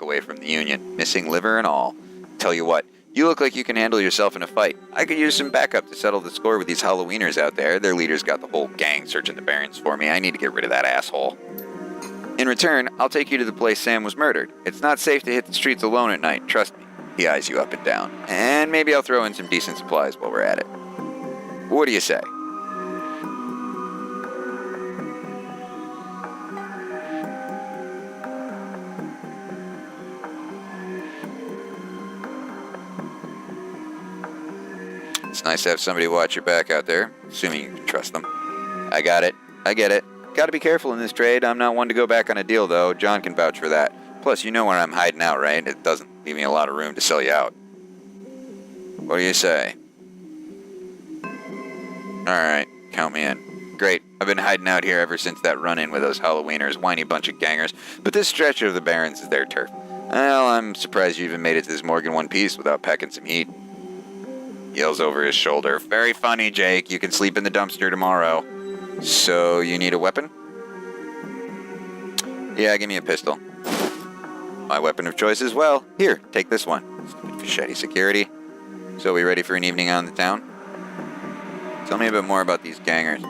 away from the Union, missing liver and all. Tell you what, you look like you can handle yourself in a fight. I could use some backup to settle the score with these Halloweeners out there. Their leader's got the whole gang searching the Barrens for me. I need to get rid of that asshole. In return, I'll take you to the place Sam was murdered. It's not safe to hit the streets alone at night, trust me. He eyes you up and down. And maybe I'll throw in some decent supplies while we're at it. What do you say? It's nice to have somebody watch your back out there, assuming you can trust them. I got it. I get it. Gotta be careful in this trade. I'm not one to go back on a deal, though. John can vouch for that. Plus, you know where I'm hiding out, right? It doesn't leave me a lot of room to sell you out. What do you say? Alright, count me in. Great. I've been hiding out here ever since that run-in with those Halloweeners, whiny bunch of gangers, but this stretch of the Barrens is their turf. Well, I'm surprised you even made it to this Morgan one piece without packing some heat. Yells over his shoulder. Very funny, Jake. You can sleep in the dumpster tomorrow. So, you need a weapon? Yeah, give me a pistol. My weapon of choice as well. Here, take this one. Stupid Fischetti security. So, we ready for an evening out in the town? Tell me a bit more about these gangers.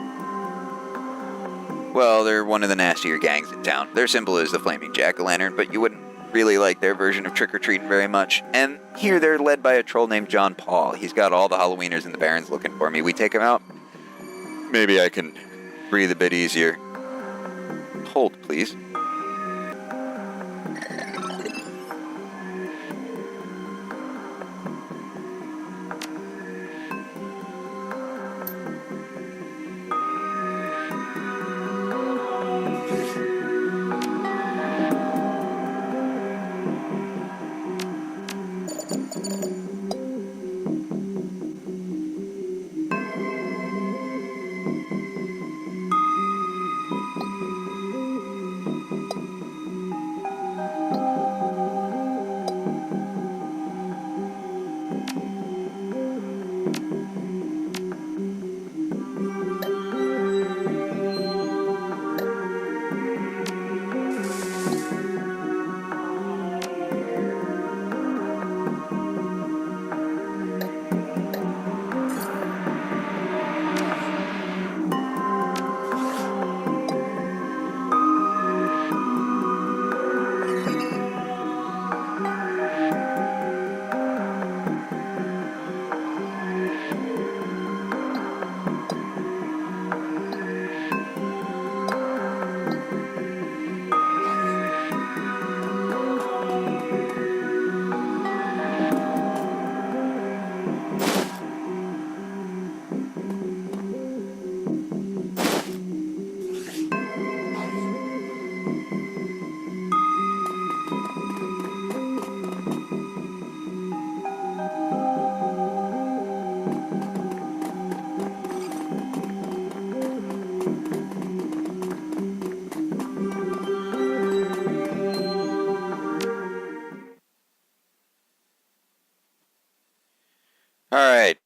Well, they're one of the nastier gangs in town. Their symbol is the flaming jack-o'-lantern, but you wouldn't really like their version of trick-or-treating very much. And here they're led by a troll named John Paul. He's got all the Halloweeners in the Barrens looking for me. We take him out? Maybe I can breathe a bit easier. Hold, please. Alright.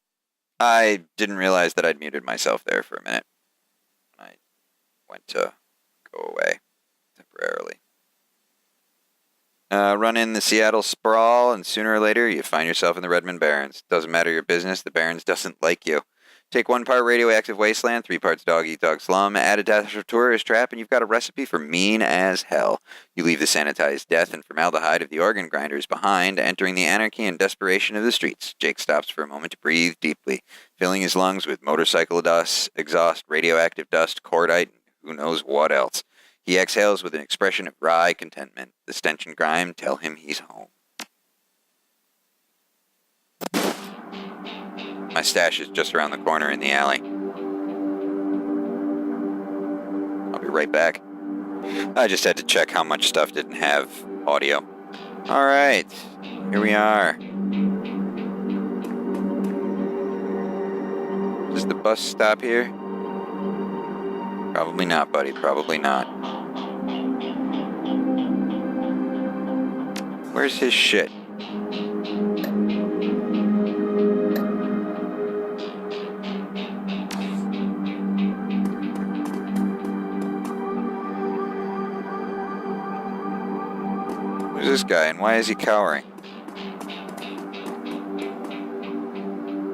I didn't realize that I'd muted myself there for a minute. I went to go away temporarily. Run in the Seattle sprawl, and sooner or later you find yourself in the Redmond Barrens. Doesn't matter your business, the Barrens doesn't like you. Take 1 part radioactive wasteland, 3 parts dog-eat-dog slum, add a dash of tourist trap, and you've got a recipe for mean as hell. You leave the sanitized death and formaldehyde of the organ grinders behind, entering the anarchy and desperation of the streets. Jake stops for a moment to breathe deeply, filling his lungs with motorcycle dust, exhaust, radioactive dust, cordite, and who knows what else. He exhales with an expression of wry contentment. The stench and grime tell him he's home. My stash is just around the corner in the alley. I'll be right back. I just had to check how much stuff didn't have audio. Alright, here we are. Does the bus stop here? Probably not, buddy, probably not. Where's his shit? Who's this guy, and why is he cowering?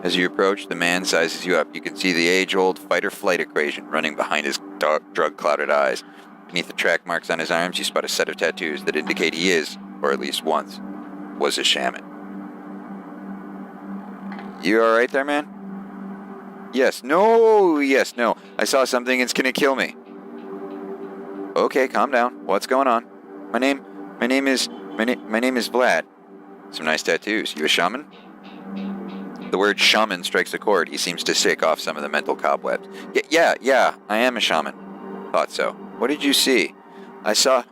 As you approach, the man sizes you up. You can see the age-old fight-or-flight equation running behind his drug-clouded eyes. Beneath the track marks on his arms, you spot a set of tattoos that indicate he is, or at least once, was a shaman. You alright there, man? Yes. No. Yes. No. I saw something. It's gonna kill me. Okay, calm down. What's going on? My name is Vlad. Some nice tattoos. You a shaman? The word shaman strikes a chord. He seems to shake off some of the mental cobwebs. Yeah. I am a shaman. Thought so. What did you see? I saw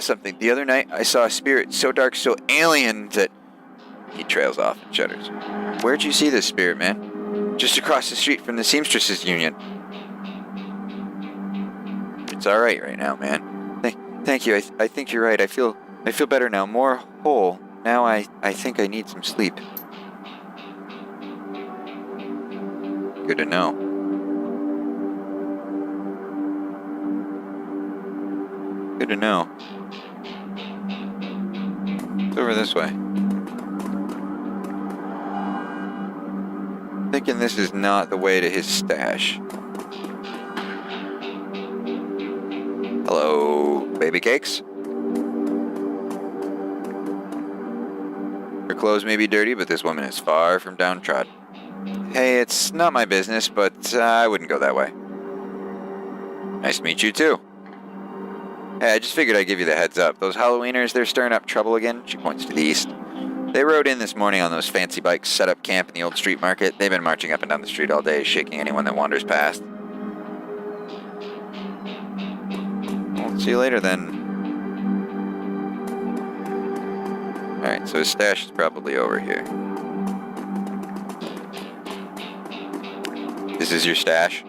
something. The other night, I saw a spirit so dark, so alien that... He trails off and shudders. Where'd you see this spirit, man? Just across the street from the Seamstresses Union. It's alright right now, man. Thank you. I think you're right. I feel better now. More whole. Now I think I need some sleep. Good to know. Good to know. It's over this way. Thinking this is not the way to his stash. Hello, baby cakes? Her clothes may be dirty, but this woman is far from downtrodden. Hey, it's not my business, but I wouldn't go that way. Nice to meet you, too. Hey, I just figured I'd give you the heads up. Those Halloweeners, they're stirring up trouble again. She points to the east. They rode in this morning on those fancy bikes, set up camp in the old street market. They've been marching up and down the street all day, shaking anyone that wanders past. Well, see you later, then. Alright, so his stash is probably over here. This is your stash?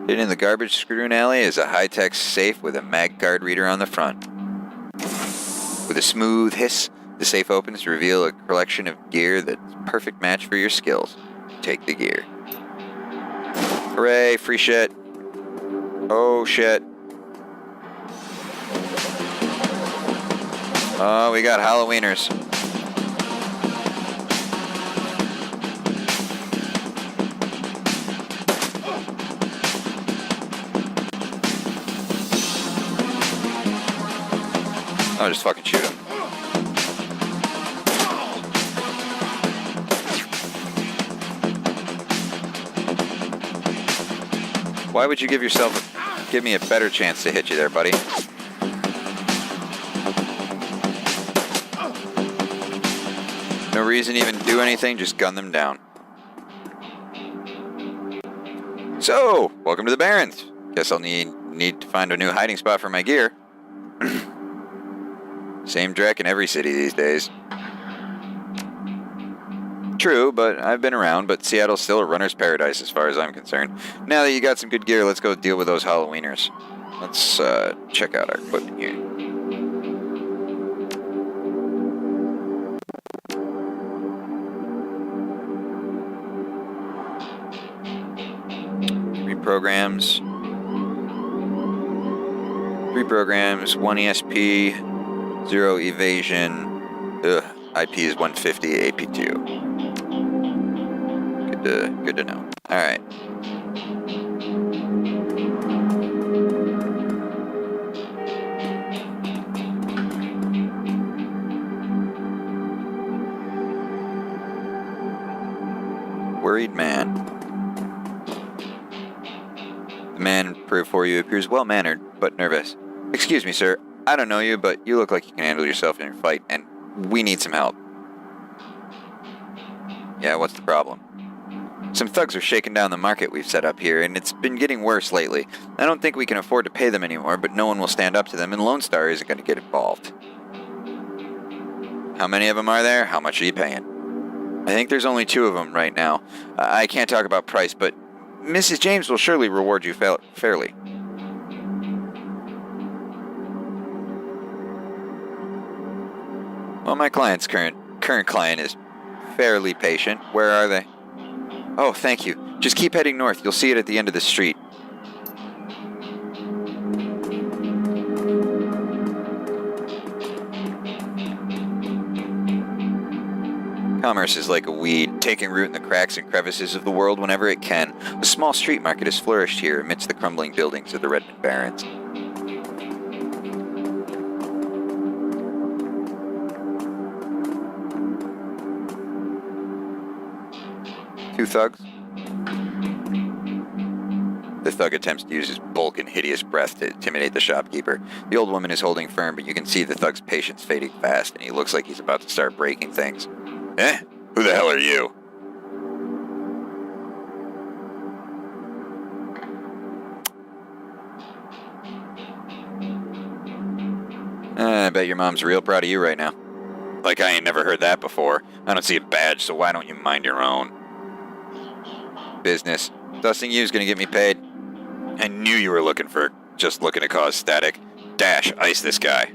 Hidden in the garbage strewn alley is a high-tech safe with a mag card reader on the front. With a smooth hiss, the safe opens to reveal a collection of gear that's a perfect match for your skills. Take the gear. Hooray, free shit. Oh, shit. Oh, we got Halloweeners. I'll just fucking shoot him. Why would you give me a better chance to hit you there, buddy? No reason to even do anything, just gun them down. So, welcome to the Barrens. Guess I'll need to find a new hiding spot for my gear. Same dreck in every city these days. True, but I've been around, but Seattle's still a runner's paradise as far as I'm concerned. Now that you got some good gear, let's go deal with those Halloweeners. Let's check out our equipment here. Three programs, 1 ESP, 0 evasion. IP is 150, AP2. Good to know. All right. Worried man. The man before you appears well-mannered, but nervous. Excuse me, sir. I don't know you, but you look like you can handle yourself in your fight, and we need some help. Yeah, what's the problem? Some thugs are shaking down the market we've set up here, and it's been getting worse lately. I don't think we can afford to pay them anymore, but no one will stand up to them, and Lone Star isn't going to get involved. How many of them are there? How much are you paying? I think there's only 2 of them right now. I can't talk about price, but Mrs. James will surely reward you fairly. Well, my client's current client is fairly patient. Where are they? Oh, thank you. Just keep heading north. You'll see it at the end of the street. Commerce is like a weed, taking root in the cracks and crevices of the world whenever it can. A small street market has flourished here amidst the crumbling buildings of the Redmond Barrens. Two thugs. The thug attempts to use his bulk and hideous breath to intimidate the shopkeeper. The old woman is holding firm, but you can see the thug's patience fading fast, and he looks like he's about to start breaking things. Eh? Who the hell are you? I bet your mom's real proud of you right now. Like I ain't never heard that before. I don't see a badge, so why don't you mind your own? Business. Dusting you is gonna get me paid. I knew you were looking to cause static. Dash, ice this guy.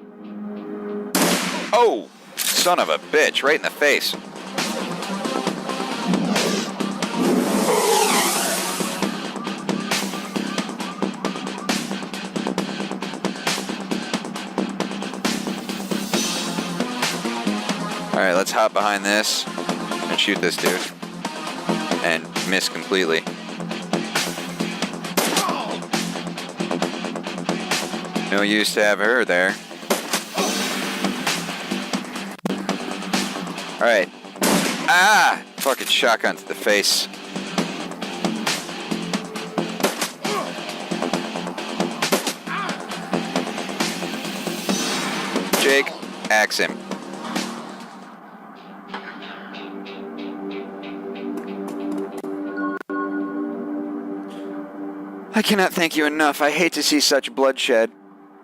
Oh! Son of a bitch, right in the face. Alright, let's hop behind this and shoot this dude. And miss completely. No use to have her there. Alright. Ah! Fucking shotgun to the face. Jake, axe him. I cannot thank you enough. I hate to see such bloodshed.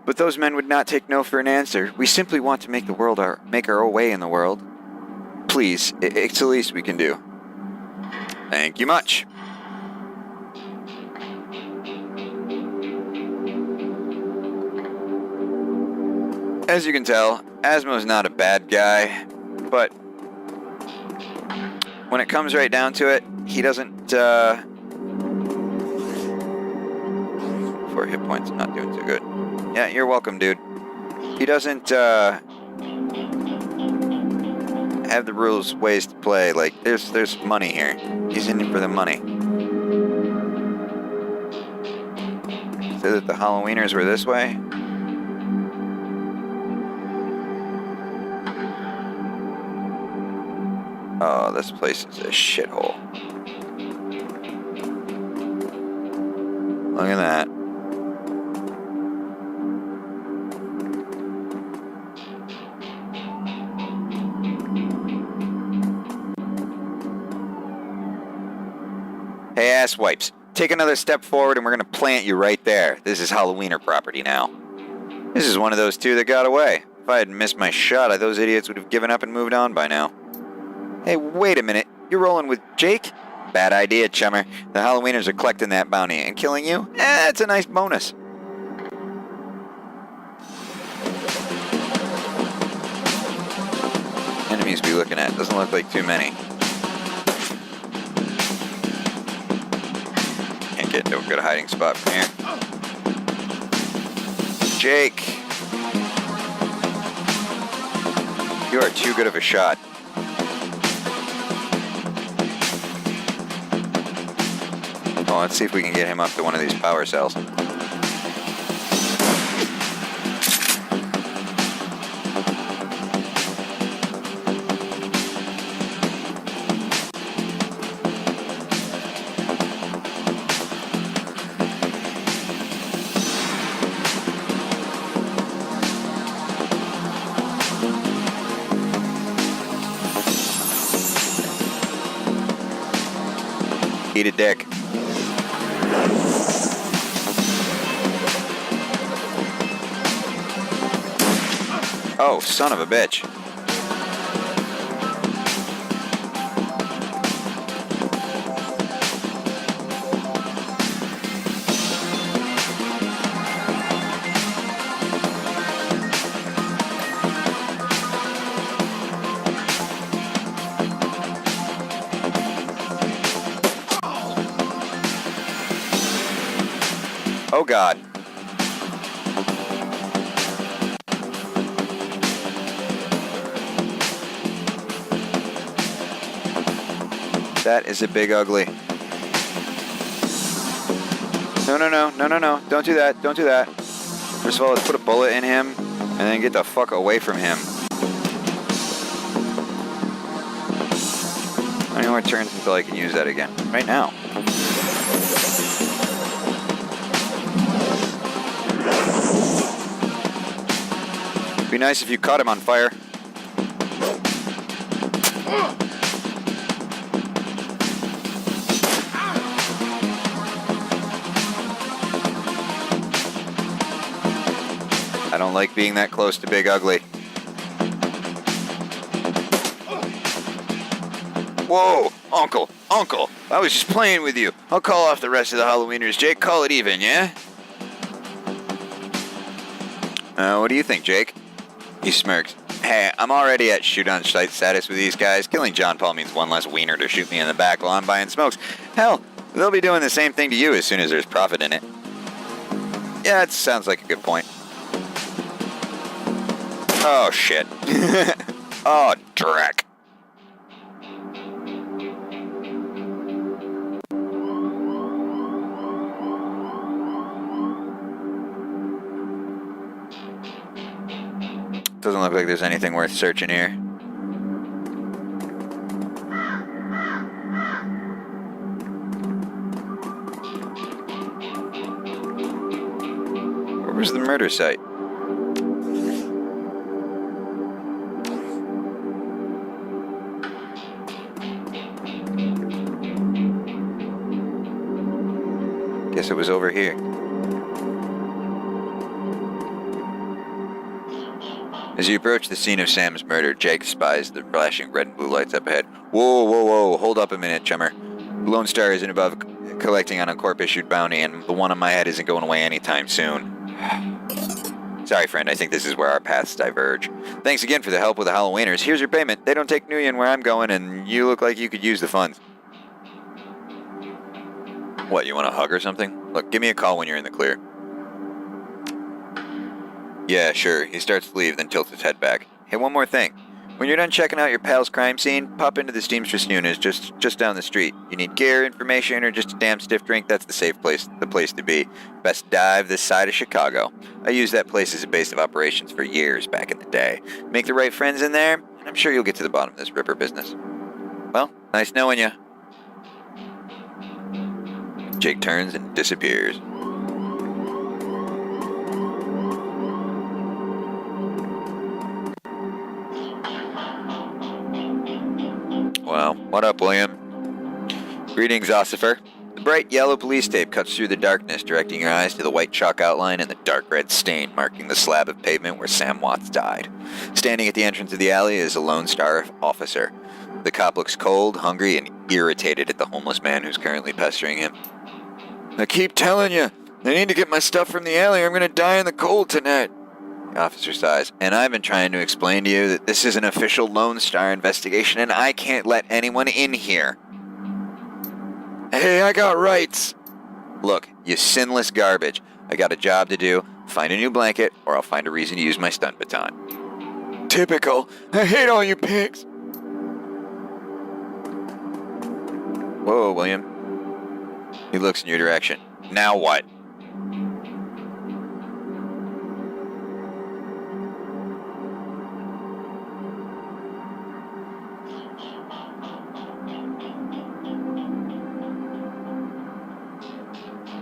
But those men would not take no for an answer. We simply want to make make our way in the world. Please, it's the least we can do. Thank you much. As you can tell, Asmo's not a bad guy, but when it comes right down to it, he doesn't, 4 hit points, not doing too good. Yeah, you're welcome, dude. He doesn't, have the rules, ways to play. Like, there's money here. He's in it for the money. Say that the Halloweeners were this way? Oh, this place is a shithole. Look at that. Hey, asswipes, take another step forward and we're gonna plant you right there. This is Halloweener property now. This is one of those two that got away. If I hadn't missed my shot, those idiots would have given up and moved on by now. Hey, wait a minute. You're rolling with Jake? Bad idea, chummer. The Halloweeners are collecting that bounty, and killing you? It's a nice bonus. Enemies to be looking at. Doesn't look like too many. Can't get into a good hiding spot from here. Jake! You are too good of a shot. Well, let's see if we can get him up to one of these power cells. Eat a dick. Oh, son of a bitch. Oh God. That is a big ugly. No, no, no, no, no, no. Don't do that. Don't do that. First of all, let's put a bullet in him and then get the fuck away from him. I don't know where it turns until I can use that again. Right now. It'd be nice if you caught him on fire. I don't like being that close to Big Ugly. Whoa, Uncle, Uncle, I was just playing with you. I'll call off the rest of the Halloweeners, Jake. Call it even, yeah? What do you think, Jake? He smirks. Hey, I'm already at shoot-on-sight status with these guys. Killing John Paul means one less wiener to shoot me in the back while I'm buying smokes. Hell, they'll be doing the same thing to you as soon as there's profit in it. Yeah, it sounds like a good point. Oh, shit. Oh, dreck. Doesn't look like there's anything worth searching here. Where was the murder site? Guess it was over here. As you approach the scene of Sam's murder, Jake spies the flashing red and blue lights up ahead. Whoa, whoa, whoa, hold up a minute, chummer. Lone Star isn't above collecting on a corp-issued bounty, and the one on my head isn't going away anytime soon. Sorry, friend, I think this is where our paths diverge. Thanks again for the help with the Halloweeners. Here's your payment. They don't take New Yen where I'm going, and you look like you could use the funds. What, you want a hug or something? Look, give me a call when you're in the clear. Yeah, sure. He starts to leave, then tilts his head back. Hey, one more thing. When you're done checking out your pal's crime scene, pop into the Steamstress Unis just down the street. You need gear, information, or just a damn stiff drink, that's the place to be. Best dive this side of Chicago. I used that place as a base of operations for years back in the day. Make the right friends in there, and I'm sure you'll get to the bottom of this ripper business. Well, nice knowing you. Jake turns and disappears. Well, what up, William? Greetings, Ossifer. The bright yellow police tape cuts through the darkness, directing your eyes to the white chalk outline and the dark red stain marking the slab of pavement where Sam Watts died. Standing at the entrance of the alley is a Lone Star officer. The cop looks cold, hungry, and irritated at the homeless man who's currently pestering him. I keep telling you, I need to get my stuff from the alley or I'm going to die in the cold tonight. The officer sighs. And I've been trying to explain to you that this is an official Lone Star investigation and I can't let anyone in here. Hey, I got rights. Look, you sinless garbage. I got a job to do. Find a new blanket or I'll find a reason to use my stun baton. Typical. I hate all you pigs. Whoa, William. He looks in your direction. Now what?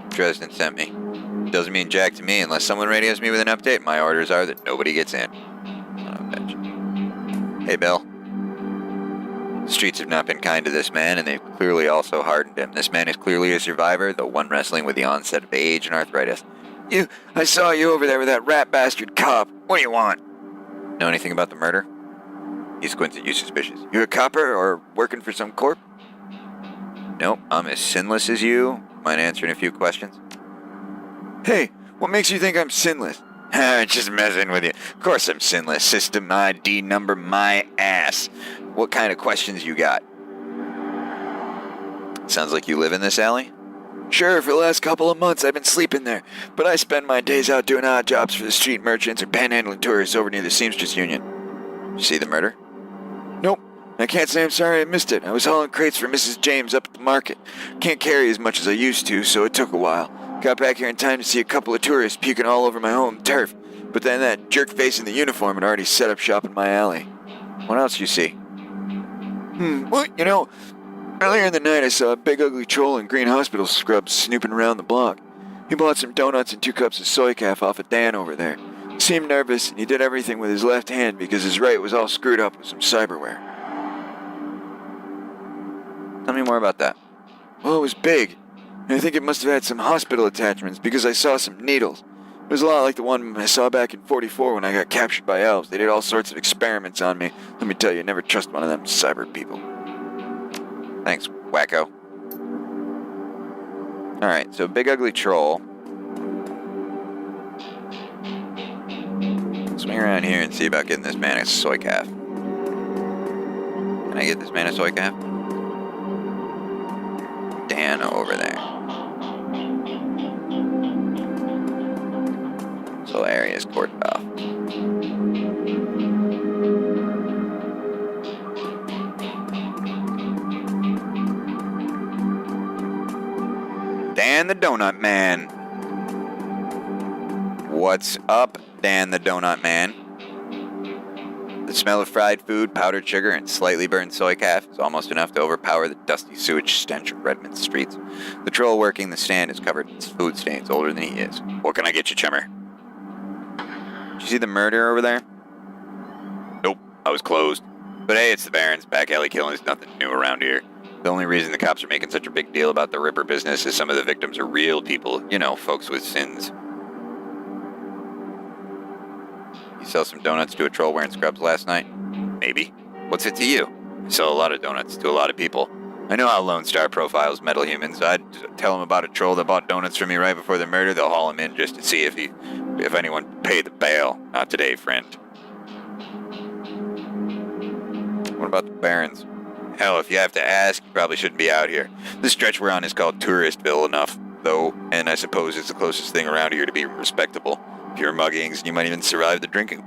Dresden sent me. Doesn't mean jack to me unless someone radios me with an update. My orders are that nobody gets in. Hey, Bill. The streets have not been kind to this man, and they've clearly also hardened him. This man is clearly a survivor, though one wrestling with the onset of age and arthritis. I saw you over there with that rat bastard cop. What do you want? Know anything about the murder? He squints at you suspicious. You a copper or working for some corp? Nope, I'm as sinless as you. Mind answering a few questions? Hey, what makes you think I'm sinless? Just messing with you. Of course I'm sinless. System ID number my ass. What kind of questions you got? Sounds like you live in this alley? Sure, for the last couple of months I've been sleeping there, but I spend my days out doing odd jobs for the street merchants or panhandling tourists over near the Seamstress Union. You see the murder? Nope, I can't say I'm sorry I missed it. I was hauling crates for Mrs. James up at the market. Can't carry as much as I used to, so it took a while. Got back here in time to see a couple of tourists puking all over my home turf, but then that jerk face in the uniform had already set up shop in my alley. What else you see? Well, you know, earlier in the night I saw a big ugly troll in green hospital scrubs snooping around the block. He bought some donuts and 2 cups of soy calf off of Dan over there. He seemed nervous, and he did everything with his left hand because his right was all screwed up with some cyberware. Tell me more about that. Well, it was big, and I think it must have had some hospital attachments because I saw some needles. It was a lot like the one I saw back in 44 when I got captured by elves. They did all sorts of experiments on me. Let me tell you, never trust one of them cyber people. Thanks, wacko. Alright, so big ugly troll. Swing around here and see about getting this man a soy calf. Can I get this man a soy calf? Dan over there. This whole area is cordoned off. Dan the Donut Man. What's up, Dan the Donut Man? The smell of fried food, powdered sugar, and slightly burned soy calf is almost enough to overpower the dusty sewage stench of Redmond's streets. The troll working the stand is covered in food stains older than he is. What can I get you, chummer? Did you see the murder over there? Nope, I was closed. But hey, it's the Barons. Back alley killing is nothing new around here. The only reason the cops are making such a big deal about the Ripper business is some of the victims are real people. You know, folks with sins. You sell some donuts to a troll wearing scrubs last night? Maybe. What's it to you? I sell a lot of donuts to a lot of people. I know how Lone Star profiles metal humans. I'd tell them about a troll that bought donuts from me right before the murder. They'll haul him in just to see if anyone paid the bail. Not today, friend. What about the Barons? Hell, if you have to ask, you probably shouldn't be out here. This stretch we're on is called Touristville enough, though, and I suppose it's the closest thing around here to be respectable. Pure muggings, you might even survive the drinking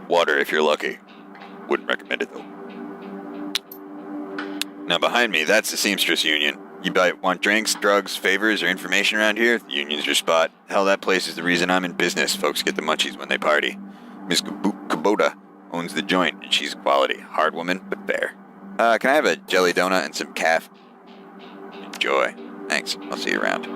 water if you're lucky. Wouldn't recommend it, though. Now behind me, that's the Seamstress Union. You want drinks, drugs, favors, or information around here? The Union's your spot. Hell, that place is the reason I'm in business. Folks get the munchies when they party. Miss Kubota owns the joint, and she's quality. Hard woman, but fair. Can I have a jelly donut and some calf? Enjoy. Thanks. I'll see you around.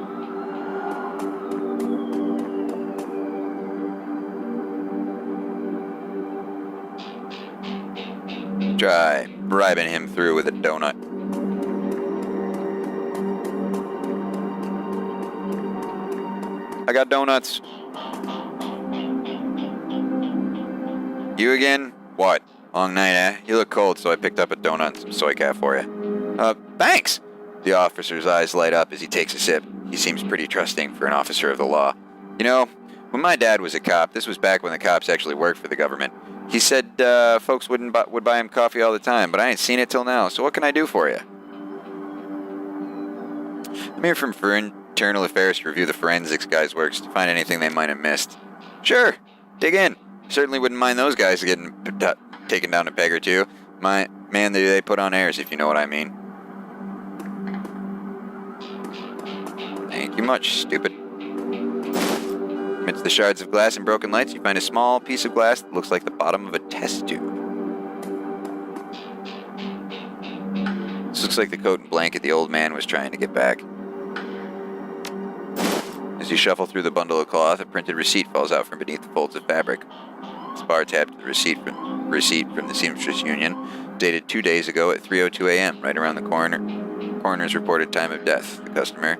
Try bribing him through with a donut. I got donuts. You again? What? Long night, eh? You look cold, so I picked up a donut and some soy calf for you. Thanks! The officer's eyes light up as he takes a sip. He seems pretty trusting for an officer of the law. You know, when my dad was a cop, this was back when the cops actually worked for the government. He said folks would buy him coffee all the time, but I ain't seen it till now, so what can I do for you? I'm here for Internal Affairs to review the forensics guys' works to find anything they might have missed. Sure, dig in. Certainly wouldn't mind those guys getting taken down a peg or two. Man, they put on airs, if you know what I mean. Thank you much, stupid. Amidst the shards of glass and broken lights, you find a small piece of glass that looks like the bottom of a test tube. This looks like the coat and blanket the old man was trying to get back. As you shuffle through the bundle of cloth, a printed receipt falls out from beneath the folds of fabric. Spar tapped the receipt from the Seamstress Union, dated 2 days ago at 3:02 a.m., right around the coroner's reported time of death. The customer,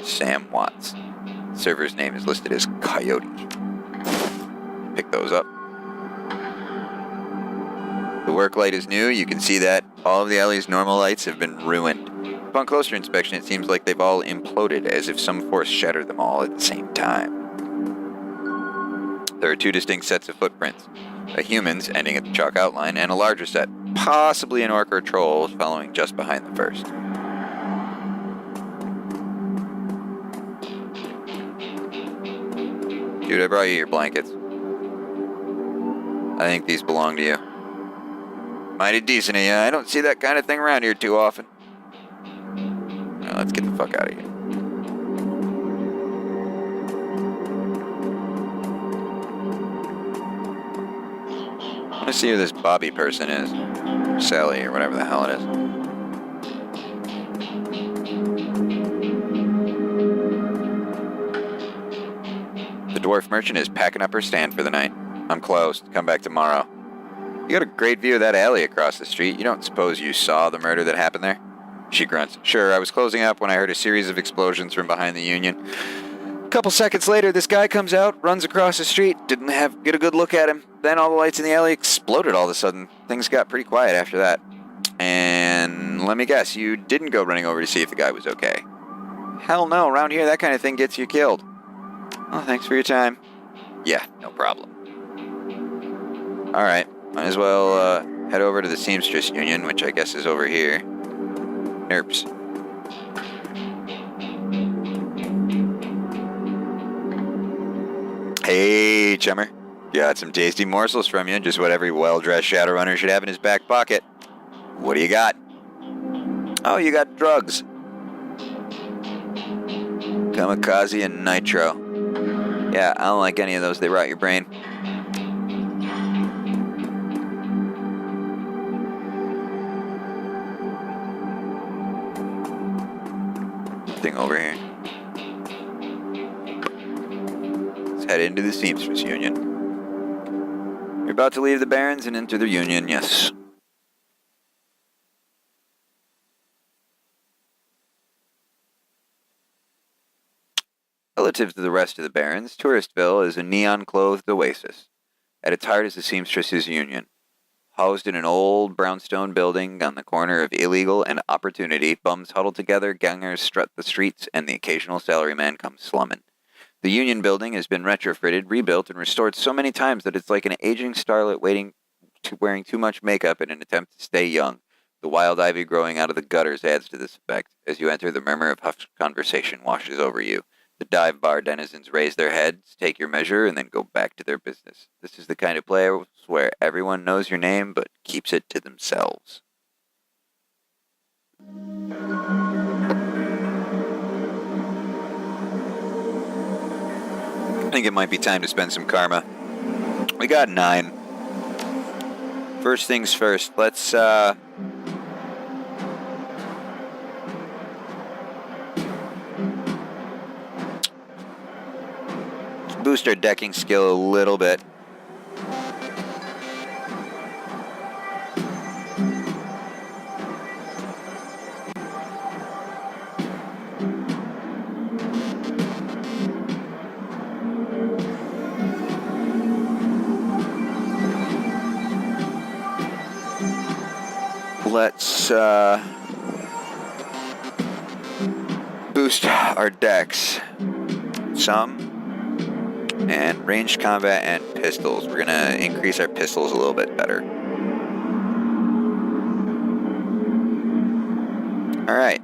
Sam Watts. The server's name is listed as Coyote. Pick those up. The work light is new. You can see that all of the alley's normal lights have been ruined. Upon closer inspection, it seems like they've all imploded, as if some force shattered them all at the same time. There are 2 distinct sets of footprints. A human's, ending at the chalk outline, and a larger set, possibly an orc or troll, following just behind the first. Dude, I brought you your blankets. I think these belong to you. Mighty decent of you. I don't see that kind of thing around here too often. Now, let's get the fuck out of here. I want to see who this Bobby person is. Sally, or whatever the hell it is. The dwarf merchant is packing up her stand for the night. I'm closed. Come back tomorrow. You got a great view of that alley across the street. You don't suppose you saw the murder that happened there? She grunts. Sure, I was closing up when I heard a series of explosions from behind the Union. A couple seconds later, this guy comes out, runs across the street, didn't get a good look at him. Then all the lights in the alley exploded all of a sudden. Things got pretty quiet after that. And let me guess, you didn't go running over to see if the guy was okay. Hell no, around here that kind of thing gets you killed. Well, thanks for your time. Yeah, no problem. Alright, might as well head over to the Seamstress Union, which I guess is over here. Nerps. Hey, chummer. Got some tasty morsels from you, just what every well-dressed Shadowrunner should have in his back pocket. What do you got? Oh, you got drugs. Kamikaze and nitro. Yeah, I don't like any of those. They rot your brain. Thing over here. Let's head into the Seamstress Union. You're about to leave the Barrens and enter the Union, yes. Relative to the rest of the Barrens, Touristville is a neon-clothed oasis. At its heart is the Seamstresses Union. Housed in an old brownstone building on the corner of Illegal and Opportunity, bums huddle together, gangers strut the streets, and the occasional salaryman comes slumming. The Union building has been retrofitted, rebuilt, and restored so many times that it's like an aging starlet wearing too much makeup in an attempt to stay young. The wild ivy growing out of the gutters adds to this effect. As you enter, the murmur of hushed conversation washes over you. The dive bar denizens raise their heads, take your measure, and then go back to their business. This is the kind of place where everyone knows your name, but keeps it to themselves. I think it might be time to spend some karma. We got 9. First things first, let's boost our decking skill a little bit. Let's boost our decks some. And ranged combat and pistols. We're gonna increase our pistols a little bit better. Alright.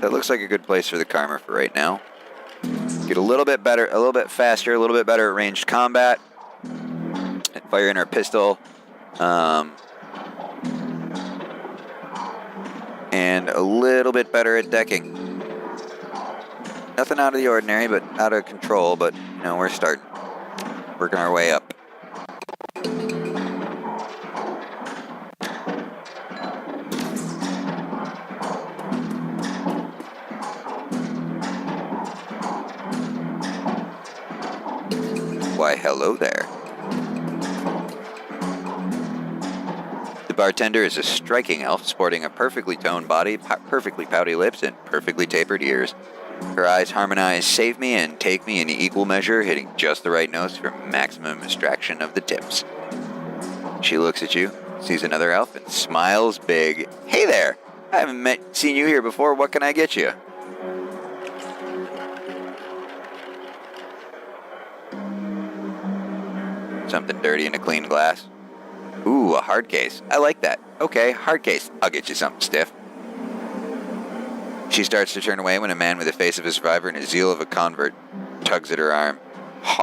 That looks like a good place for the karma for right now. Get a little bit better, a little bit faster, a little bit better at ranged combat. And fire in our pistol. And a little bit better at decking. Nothing out of the ordinary, but out of control, but you know, we're starting. Working our way up. Why, hello there. The bartender is a striking elf sporting a perfectly toned body, perfectly pouty lips, and perfectly tapered ears. Her eyes harmonize save me and take me in equal measure, hitting just the right notes for maximum extraction of the tips. She looks at you, sees another elf, and smiles big. Hey there! I haven't seen you here before. What can I get you? Something dirty in a clean glass. Ooh, a hard case. I like that. Okay, hard case. I'll get you something stiff. She starts to turn away when a man with the face of a survivor and a zeal of a convert tugs at her arm.